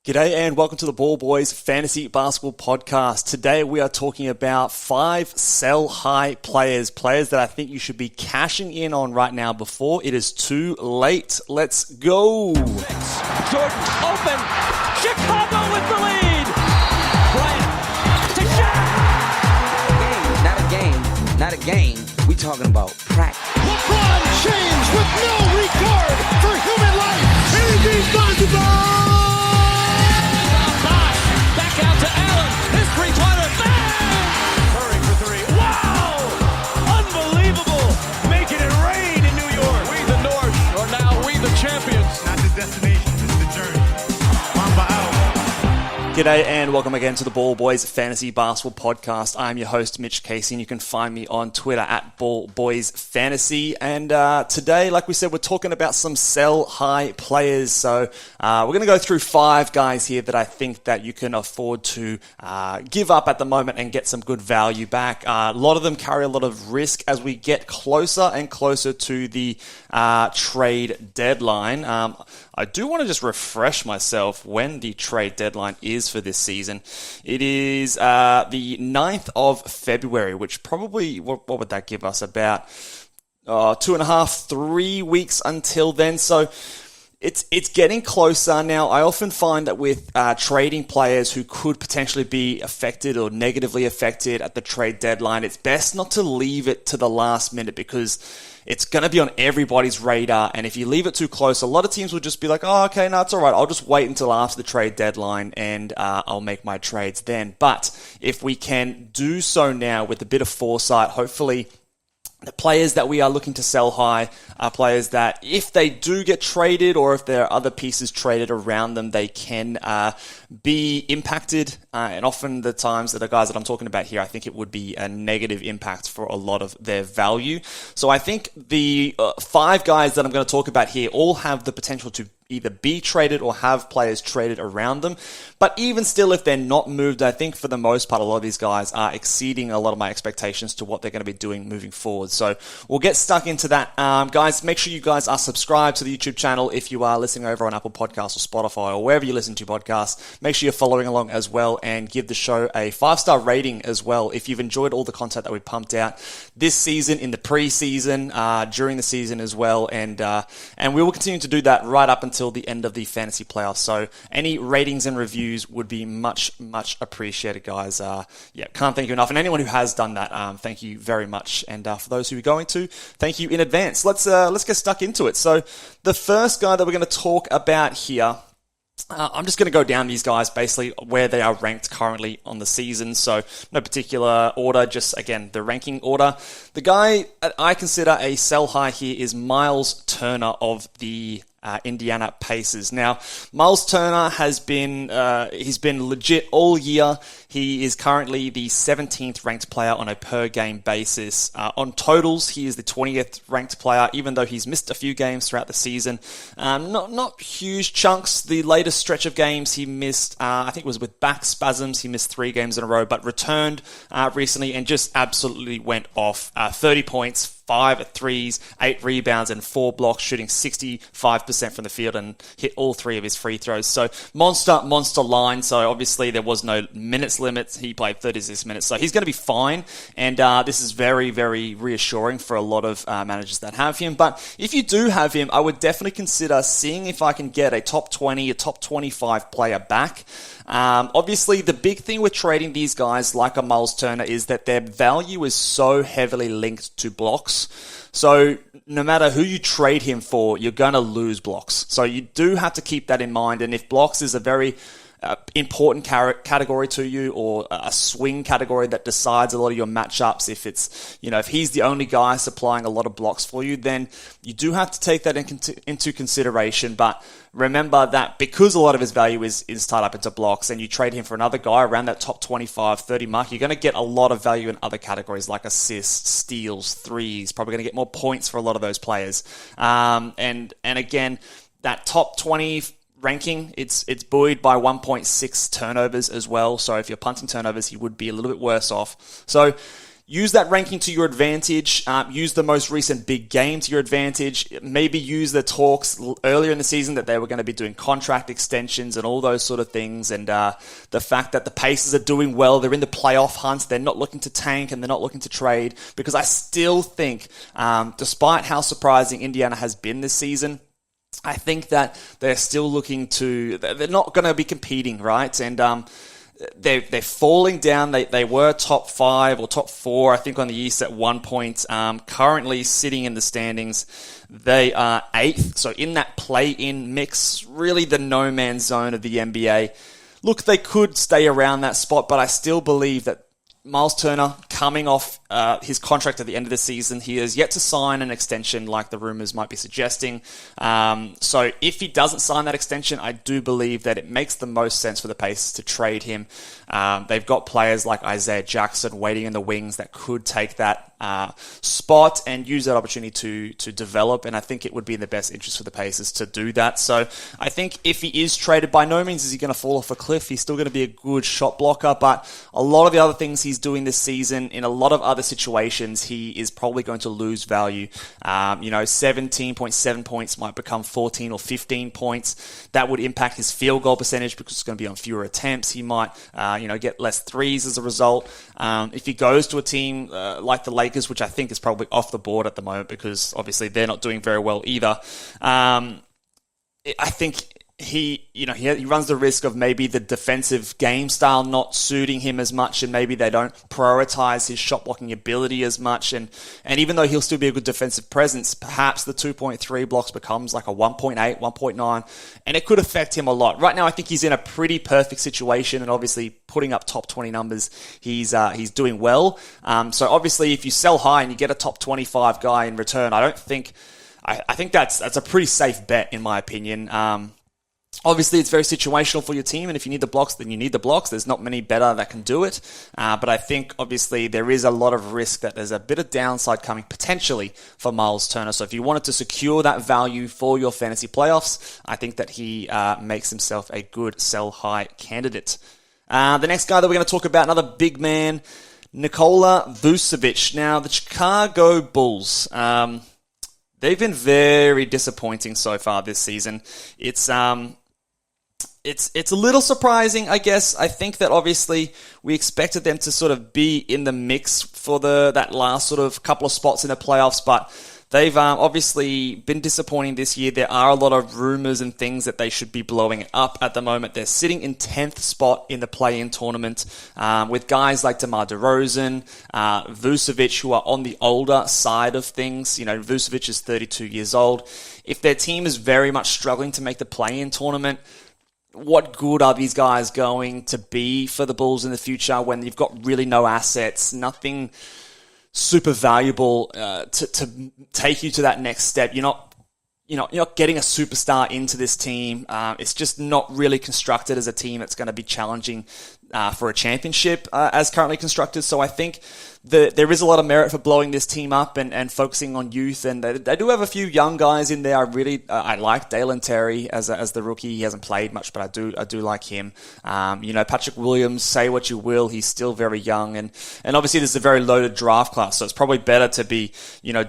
G'day and welcome to the Ball Boys Fantasy Basketball Podcast. Today we are talking about 5 sell-high players that I think you should be cashing in on right now before it is too late. Let's go! Jordan open, Chicago with the lead! Bryant to Shaq! Not a game. We talking about practice. LeBron James with no regard for human life. Anything's possible! Back out to Allen. His three-pointer. Bang! Curry for three. Wow! Unbelievable. Making it rain in New York. We the North are now we the champions. Not the destination, it's the journey. Mamba out. G'day and welcome again to the Ball Boys Fantasy Basketball Podcast. I'm your host, Mitch Casey, and you can find me on Twitter at Ball Boys Fantasy. And today, like we said, we're talking about some sell-high players. So we're going to go through 5 guys here that I think that you can afford to give up at the moment and get some good value back. A lot of them carry a lot of risk as we get closer and closer to the trade deadline. I do want to just refresh myself when the trade deadline is for this season. It is the 9th of February, which probably, what would that give us? About 2.5, 3 weeks until then. So it's getting closer now. I often find that with trading players who could potentially be affected or negatively affected at the trade deadline, it's best not to leave it to the last minute because it's going to be on everybody's radar. And if you leave it too close, a lot of teams will just be like, oh, okay, no, it's all right. I'll just wait until after the trade deadline and I'll make my trades then. But if we can do so now with a bit of foresight, hopefully the players that we are looking to sell high are players that if they do get traded or if there are other pieces traded around them, they can be impacted. And often the times that the guys that I'm talking about here, I think it would be a negative impact for a lot of their value. So I think the 5 guys that I'm going to talk about here all have the potential to either be traded or have players traded around them. But even still, if they're not moved, I think for the most part, a lot of these guys are exceeding a lot of my expectations to what they're going to be doing moving forward. So we'll get stuck into that. Guys, make sure you guys are subscribed to the YouTube channel if you are listening over on Apple Podcasts or Spotify or wherever you listen to podcasts. Make sure you're following along as well and give the show a 5-star rating as well if you've enjoyed all the content that we pumped out this season, in the preseason, during the season as well. And we will continue to do that right up until the end of the fantasy playoffs. So any ratings and reviews would be much appreciated, guys. Can't thank you enough. And anyone who has done that, thank you very much. And for those who are going to, thank you in advance. Let's get stuck into it. So the first guy that we're going to talk about here, I'm just going to go down these guys basically where they are ranked currently on the season. So no particular order, just again, the ranking order. The guy I consider a sell high here is Miles Turner of the Indiana Pacers. Now, Miles Turner has been he's been legit all year. He is currently the 17th ranked player on a per game basis. On totals, he is the 20th ranked player, even though he's missed a few games throughout the season. Not huge chunks. The latest stretch of games he missed, I think it was with back spasms. He missed 3 games in a row, but returned recently and just absolutely went off. 30 points, 5 threes, 8 rebounds, and 4 blocks, shooting 65% from the field and hit all 3 of his free throws. So monster line. So obviously there was no minutes limits. He played 36 minutes. So he's going to be fine. And this is very, very reassuring for a lot of managers that have him. But if you do have him, I would definitely consider seeing if I can get a top 20, a top 25 player back. Obviously, the big thing with trading these guys like a Miles Turner is that their value is so heavily linked to blocks. So no matter who you trade him for, you're going to lose blocks. So you do have to keep that in mind. And if blocks is a very important category to you, or a swing category that decides a lot of your matchups, if it's, if he's the only guy supplying a lot of blocks for you, then you do have to take that into consideration. But remember that because a lot of his value is tied up into blocks, and you trade him for another guy around that top 25, 30 mark, you're going to get a lot of value in other categories like assists, steals, threes, probably going to get more points for a lot of those players. And again, that top 20 ranking, it's buoyed by 1.6 turnovers as well. So if you're punting turnovers, he would be a little bit worse off. So use that ranking to your advantage. Use the most recent big game to your advantage. Maybe use the talks earlier in the season that they were going to be doing contract extensions and all those sort of things. And the fact that the Pacers are doing well, they're in the playoff hunt, they're not looking to tank and they're not looking to trade. Because I still think, despite how surprising Indiana has been this season, I think that they're still looking to, they're not going to be competing, right? And they're falling down. They were top 5 or top 4, I think, on the East at one point. Currently sitting in the standings, they are 8th. So in that play-in mix, really the no-man's zone of the NBA. Look, they could stay around that spot, but I still believe that Miles Turner, coming off his contract at the end of the season, he has yet to sign an extension like the rumors might be suggesting. So if he doesn't sign that extension, I do believe that it makes the most sense for the Pacers to trade him. They've got players like Isaiah Jackson waiting in the wings that could take that spot and use that opportunity to develop, and I think it would be in the best interest for the Pacers to do that. So I think if he is traded, by no means is he going to fall off a cliff. He's still going to be a good shot blocker, but a lot of the other things he's doing this season, in a lot of other situations, he is probably going to lose value. 17.7 points might become 14 or 15 points. That would impact his field goal percentage because it's going to be on fewer attempts. He might get less threes as a result. If he goes to a team like the Lakers, which I think is probably off the board at the moment because obviously they're not doing very well either, I think he runs the risk of maybe the defensive game style not suiting him as much, and maybe they don't prioritize his shot blocking ability as much. And even though he'll still be a good defensive presence, perhaps the 2.3 blocks becomes like a 1.8, 1.9, and it could affect him a lot. Right now, I think he's in a pretty perfect situation, and obviously putting up top 20 numbers, he's doing well. So obviously, if you sell high and you get a top 25 guy in return, I think that's a pretty safe bet in my opinion. Obviously, it's very situational for your team, and if you need the blocks, then you need the blocks. There's not many better that can do it. But I think, obviously, there is a lot of risk that there's a bit of downside coming potentially for Miles Turner. So if you wanted to secure that value for your fantasy playoffs, I think that he makes himself a good sell-high candidate. The next guy that we're going to talk about, another big man, Nikola Vucevic. Now, the Chicago Bulls, they've been very disappointing so far this season. It's a little surprising, I guess. I think that obviously we expected them to sort of be in the mix for that last sort of couple of spots in the playoffs, but they've obviously been disappointing this year. There are a lot of rumors and things that they should be blowing it up at the moment. They're sitting in 10th spot in the play-in tournament with guys like DeMar DeRozan, Vucevic, who are on the older side of things. Vucevic is 32 years old. If their team is very much struggling to make the play-in tournament, what good are these guys going to be for the Bulls in the future when you've got really no assets, nothing super valuable to take you to that next step? You're not getting a superstar into this team. It's just not really constructed as a team that's going to be challenging for a championship as currently constructed. So I think there is a lot of merit for blowing this team up and focusing on youth. And they do have a few young guys in there. I like Dalen Terry as the rookie. He hasn't played much, but I do like him. Patrick Williams, say what you will, he's still very young. And obviously this is a very loaded draft class. So it's probably better to be,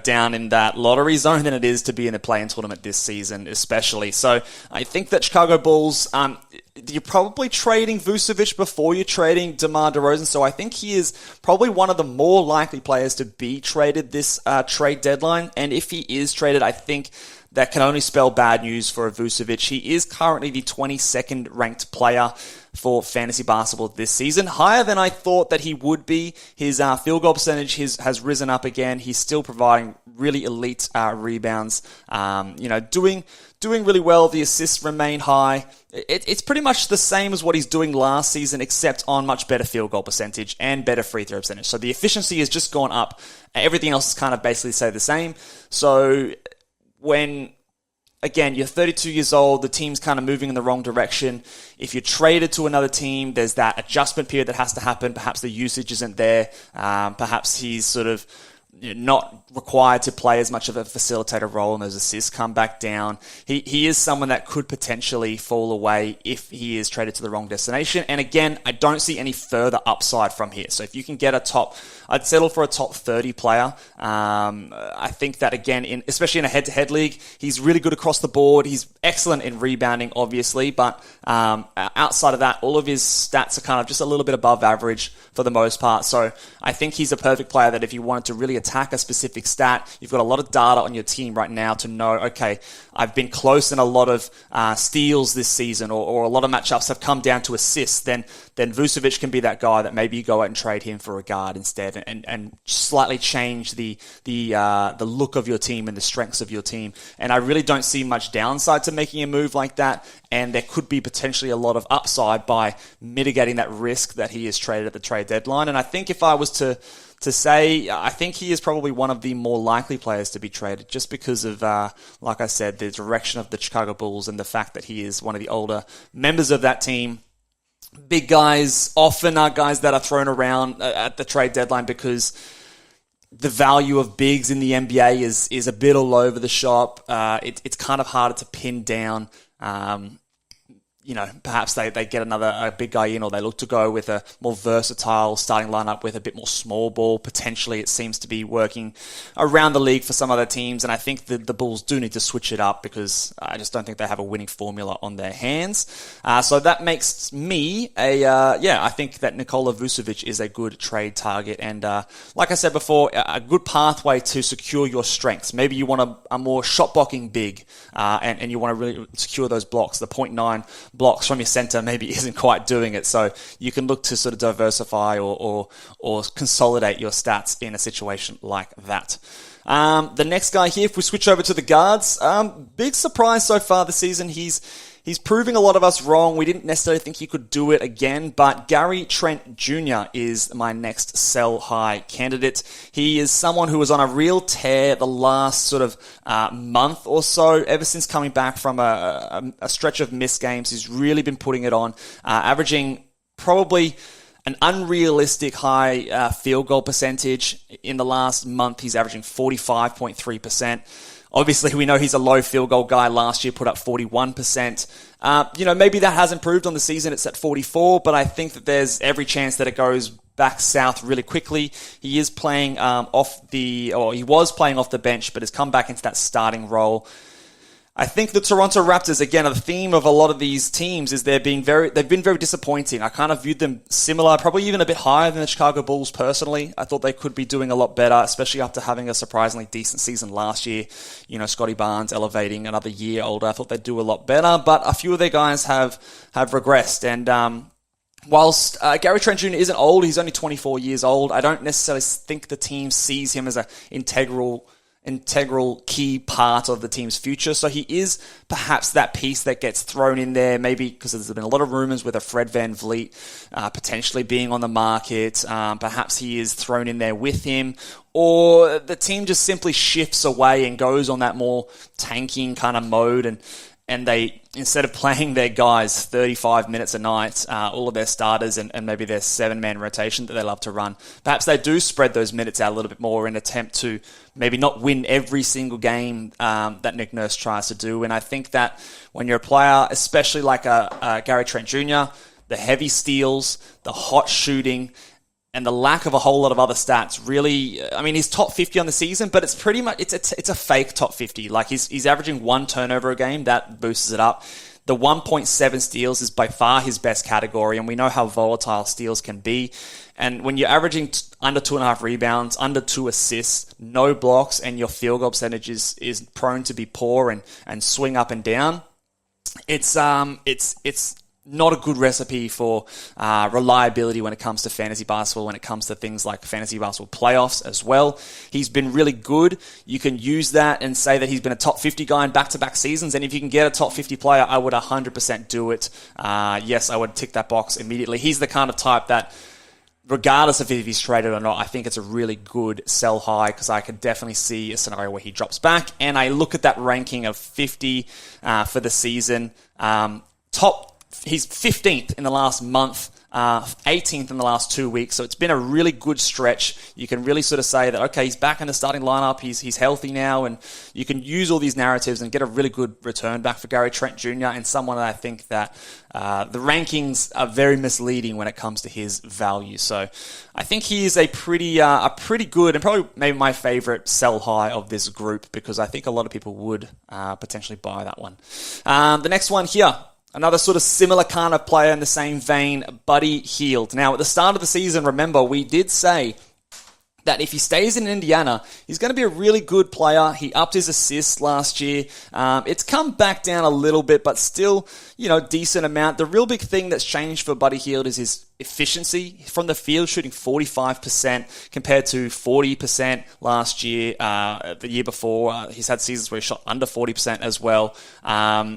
down in that lottery zone than it is to be in the play-in tournament this season, especially. So I think that Chicago Bulls, you're probably trading Vucevic before you're trading DeMar DeRozan, so I think he is probably one of the more likely players to be traded this trade deadline. And if he is traded, I think that can only spell bad news for Vucevic. He is currently the 22nd ranked player for fantasy basketball this season, higher than I thought that he would be. His field goal percentage has risen up again. He's still providing really elite rebounds. Doing really well. The assists remain high. It's pretty much the same as what he's doing last season, except on much better field goal percentage and better free throw percentage. So the efficiency has just gone up. Everything else is kind of basically stay the same. So when, again, you're 32 years old, the team's kind of moving in the wrong direction. If you're traded to another team, there's that adjustment period that has to happen. Perhaps the usage isn't there. Perhaps he's sort of not required to play as much of a facilitator role in those assists, come back down. He is someone that could potentially fall away if he is traded to the wrong destination. And again, I don't see any further upside from here. So if you can get I'd settle for a top 30 player. I think that again, especially in a head-to-head league, he's really good across the board. He's excellent in rebounding, obviously, but outside of that, all of his stats are kind of just a little bit above average for the most part. So I think he's a perfect player that if you wanted to really attack a specific stat, you've got a lot of data on your team right now to know, okay, I've been close in a lot of steals this season, or a lot of matchups have come down to assists, then Vucevic can be that guy that maybe you go out and trade him for a guard instead, and slightly change the look of your team and the strengths of your team. And I really don't see much downside to making a move like that, and there could be potentially a lot of upside by mitigating that risk that he is traded at the trade deadline. And I think if I was to say, I think he is probably one of the more likely players to be traded, just because of, like I said, the direction of the Chicago Bulls and the fact that he is one of the older members of that team. Big guys often are guys that are thrown around at the trade deadline because the value of bigs in the NBA is a bit all over the shop. It's kind of harder to pin down. Perhaps they get a big guy in, or they look to go with a more versatile starting lineup with a bit more small ball. Potentially, it seems to be working around the league for some other teams, and I think the Bulls do need to switch it up because I just don't think they have a winning formula on their hands. So that makes me I think that Nikola Vucevic is a good trade target, and like I said before, a good pathway to secure your strengths. Maybe you want a more shot blocking big, and you want to really secure those blocks. The 0.9 blocks from your center maybe isn't quite doing it, so you can look to sort of diversify or consolidate your stats in a situation like that. The next guy here, if we switch over to the guards, big surprise so far this season. He's proving a lot of us wrong. We didn't necessarily think he could do it again, but Trent Jr. is my next sell high candidate. He is someone who was on a real tear the last sort of month or so. Ever since coming back from a stretch of missed games, he's really been putting it on, averaging probably an unrealistic high field goal percentage. In the last month, he's averaging 45.3%. Obviously, we know he's a low field goal guy. Last year, put up 41%. Maybe that has improved on the season. It's at 44, but I think that there's every chance that it goes back south really quickly. He is playing he was playing off the bench, but has come back into that starting role. I think the Toronto Raptors, again, the theme of a lot of these teams is they've been very disappointing. I kind of viewed them similar, probably even a bit higher than the Chicago Bulls personally. I thought they could be doing a lot better, especially after having a surprisingly decent season last year. Scotty Barnes elevating another year older. I thought they'd do a lot better, but a few of their guys have regressed. And whilst Trent Jr. isn't old, he's only 24 years old, I don't necessarily think the team sees him as an integral key part of the team's future. So he is perhaps that piece that gets thrown in there, maybe because there's been a lot of rumors with a Fred VanVleet potentially being on the market. Perhaps he is thrown in there with him, or the team just simply shifts away and goes on that more tanking kind of mode, and they, instead of playing their guys 35 minutes a night, all of their starters and maybe their 7-man rotation that they love to run, perhaps they do spread those minutes out a little bit more in an attempt to maybe not win every single game that Nick Nurse tries to do. And I think that when you're a player, especially like Trent Jr., the heavy steals, the hot shooting, and the lack of a whole lot of other stats really, he's top 50 on the season, but it's pretty much, it's a fake top 50. Like he's averaging 1 turnover a game, that boosts it up. The 1.7 steals is by far his best category, and we know how volatile steals can be. And when you're averaging under 2.5 rebounds, under 2 assists, no blocks, and your field goal percentage is prone to be poor and swing up and down, it's not a good recipe for reliability when it comes to fantasy basketball, when it comes to things like fantasy basketball playoffs as well. He's been really good. You can use that and say that he's been a top 50 guy in back-to-back seasons, and if you can get a top 50 player, I would 100% do it. Yes, I would tick that box immediately. He's the kind of type that, regardless of if he's traded or not, I think it's a really good sell high, because I could definitely see a scenario where he drops back. And I look at that ranking of 50 for the season. He's 15th in the last month 18th in the last 2 weeks. So it's been a really good stretch. You can really sort of say that, okay, he's back in the starting lineup. He's healthy now, and you can use all these narratives and get a really good return back for Gary Trent Jr. and someone that I think that the rankings are very misleading when it comes to his value. So I think he is a pretty good and probably maybe my favorite sell high of this group, because I think a lot of people would potentially buy that one. The next one here, another sort of similar kind of player in the same vein, Buddy Hield. Now, at the start of the season, remember, we did say that if he stays in Indiana, he's going to be a really good player. He upped his assists last year. It's come back down a little bit, but still, decent amount. The real big thing that's changed for Buddy Hield is his efficiency from the field, shooting 45% compared to 40% last year. The year before, he's had seasons where he shot under 40% as well.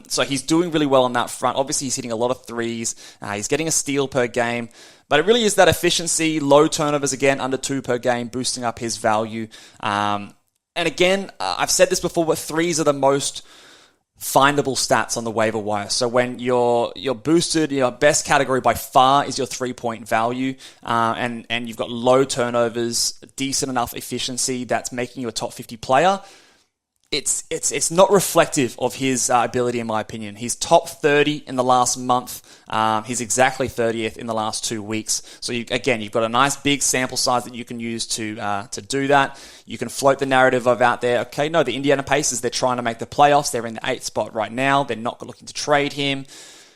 So he's doing really well on that front. Obviously, he's hitting a lot of threes. He's getting a steal per game. But it really is that efficiency, low turnovers again, under 2 per game, boosting up his value. And again, I've said this before, but threes are the most findable stats on the waiver wire. So when you're boosted, your best category by far is your 3-point value, and you've got low turnovers, decent enough efficiency that's making you a top 50 player. It's not reflective of his ability, in my opinion. He's top 30 in the last month. He's exactly 30th in the last 2 weeks. So you've got a nice big sample size that you can use to do that. You can float the narrative of out there. Okay, no, the Indiana Pacers, they're trying to make the playoffs. They're in the 8th spot right now. They're not looking to trade him.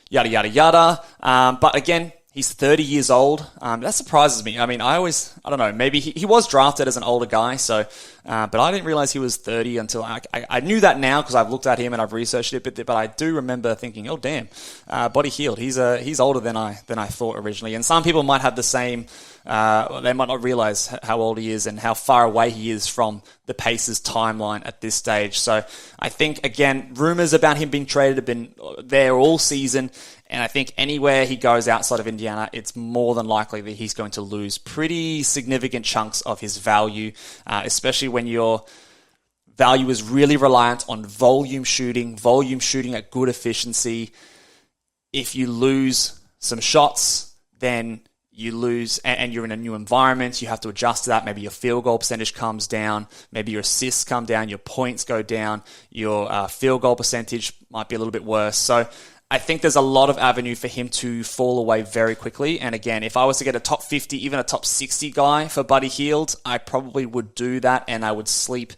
Yada yada yada. But again, he's 30 years old. That surprises me. I mean, I don't know, maybe he was drafted as an older guy, so, but I didn't realize he was 30 until I knew that now because I've looked at him and I've researched it, but I do remember thinking, oh damn, Buddy Hield, he's older than I thought originally. And some people might have the same, they might not realize how old he is and how far away he is from the Pacers timeline at this stage. So I think, again, rumors about him being traded have been there all season. And I think anywhere he goes outside of Indiana, it's more than likely that he's going to lose pretty significant chunks of his value, especially when your value is really reliant on volume shooting at good efficiency. If you lose some shots, then you lose, and you're in a new environment, you have to adjust to that. Maybe your field goal percentage comes down, maybe your assists come down, your points go down, your field goal percentage might be a little bit worse. So I think there's a lot of avenue for him to fall away very quickly. And again, if I was to get a top 50, even a top 60 guy for Buddy Hield, I probably would do that, and I would sleep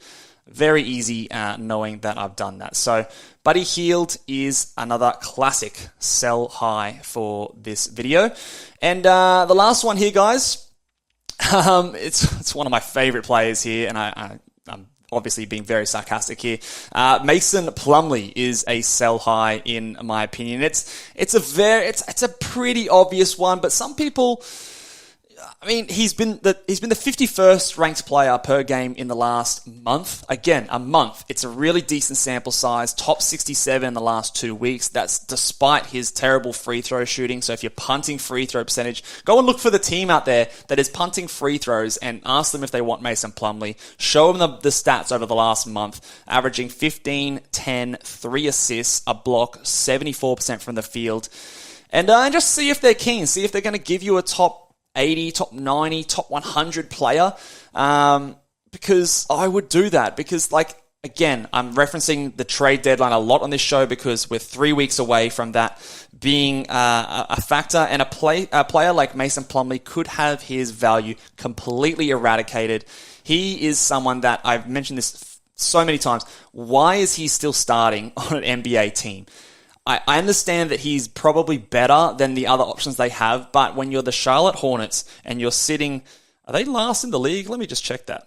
very easy knowing that I've done that. So Buddy Hield is another classic sell high for this video. And the last one here, guys, it's one of my favorite players here, and I'm obviously being very sarcastic here. Mason Plumley is a sell high in my opinion. It's a pretty obvious one, but some people, I mean, he's been the 51st ranked player per game in the last month. Again, a month. It's a really decent sample size. Top 67 in the last 2 weeks. That's despite his terrible free throw shooting. So if you're punting free throw percentage, go and look for the team out there that is punting free throws and ask them if they want Mason Plumley. Show them the stats over the last month, averaging 15, 10, 3 assists, a block, 74% from the field. And just see if they're keen. See if they're going to give you a top 80, top 90, top 100 player, because I would do that. Because, again, I'm referencing the trade deadline a lot on this show because we're 3 weeks away from that being a factor, and a player like Mason Plumley could have his value completely eradicated. He is someone that, I've mentioned this so many times, why is he still starting on an NBA team? I understand that he's probably better than the other options they have, but when you're the Charlotte Hornets and you're sitting, are they last in the league? Let me just check that.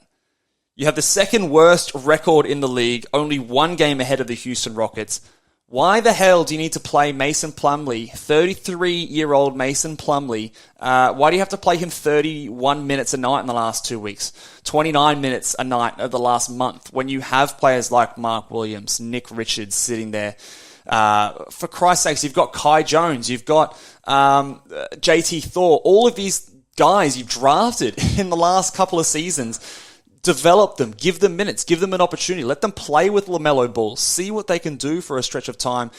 You have the second worst record in the league, only 1 game ahead of the Houston Rockets. Why the hell do you need to play Mason Plumley, 33-year-old Mason Plumley? Why do you have to play him 31 minutes a night in the last 2 weeks, 29 minutes a night of the last month, when you have players like Mark Williams, Nick Richards sitting there? For Christ's sakes, you've got Kai Jones, you've got JT Thor, all of these guys you've drafted in the last couple of seasons. develop them, give them minutes, give them an opportunity, let them play with LaMelo Ball, see what they can do for a stretch of time.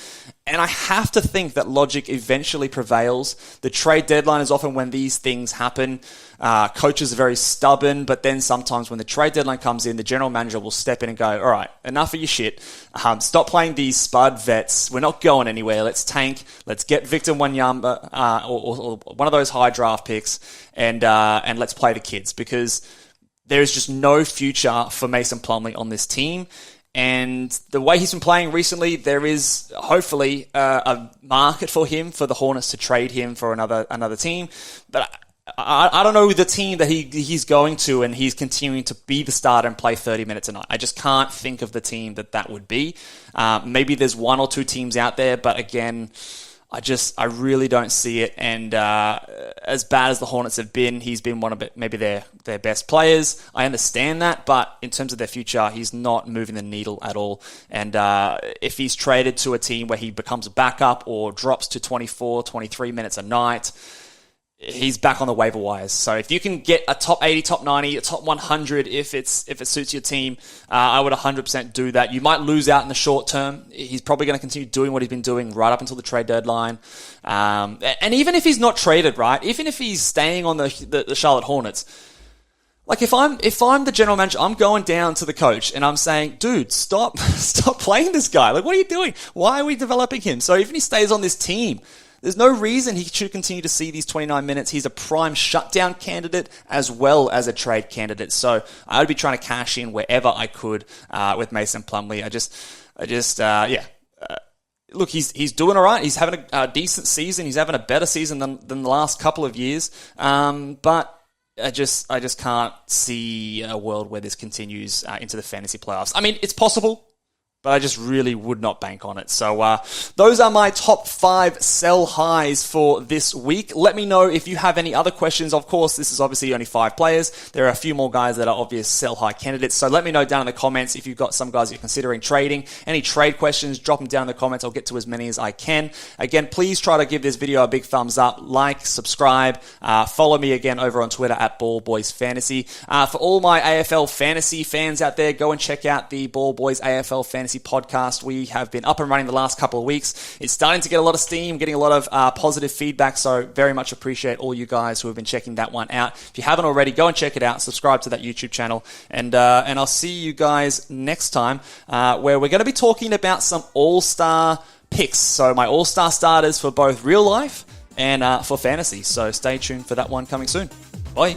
And I have to think that logic eventually prevails. The trade deadline is often when these things happen. Coaches are very stubborn, but then sometimes when the trade deadline comes in, the general manager will step in and go, all right, enough of your shit. Stop playing these spud vets. We're not going anywhere. Let's tank. Let's get Victor Wanyama or one of those high draft picks, and let's play the kids, because there is just no future for Mason Plumley on this team. And the way he's been playing recently, there is hopefully a market for him, for the Hornets to trade him for another team. But I don't know the team that he's going to, and he's continuing to be the starter and play 30 minutes a night. I just can't think of the team that would be. Maybe there's one or two teams out there, but again, I really don't see it. And as bad as the Hornets have been, he's been one of maybe their best players. I understand that, but in terms of their future, he's not moving the needle at all. And if he's traded to a team where he becomes a backup or drops to 24, 23 minutes a night, he's back on the waiver wires. So if you can get a top 80, top 90, a top 100, if it suits your team, I would 100% do that. You might lose out in the short term. He's probably going to continue doing what he's been doing right up until the trade deadline. And even if he's not traded, right? Even if he's staying on the Charlotte Hornets, like if I'm the general manager, I'm going down to the coach and I'm saying, dude, stop playing this guy. Like, what are you doing? Why are we developing him? So even if he stays on this team, there's no reason he should continue to see these 29 minutes. He's a prime shutdown candidate as well as a trade candidate. So I would be trying to cash in wherever I could with Mason Plumley. Look, he's doing all right. He's having a decent season. He's having a better season than the last couple of years. But I just can't see a world where this continues into the fantasy playoffs. I mean, it's possible, but I just really would not bank on it. So those are my top 5 sell highs for this week. Let me know if you have any other questions. Of course, this is obviously only 5 players. There are a few more guys that are obvious sell high candidates. So let me know down in the comments if you've got some guys you're considering trading. Any trade questions, drop them down in the comments. I'll get to as many as I can. Again, please try to give this video a big thumbs up, like, subscribe, follow me again over on Twitter at Ball Boys Fantasy. For all my AFL fantasy fans out there, go and check out the Ball Boys AFL Fantasy podcast. We have been up and running the last couple of weeks. It's starting to get a lot of steam, getting a lot of positive feedback, so very much appreciate all you guys who have been checking that one out. If you haven't already, go and check it out, subscribe to that YouTube channel, and I'll see you guys next time, where we're going to be talking about some all-star picks, so my all-star starters for both real life and for fantasy, so stay tuned for that one coming soon. Bye.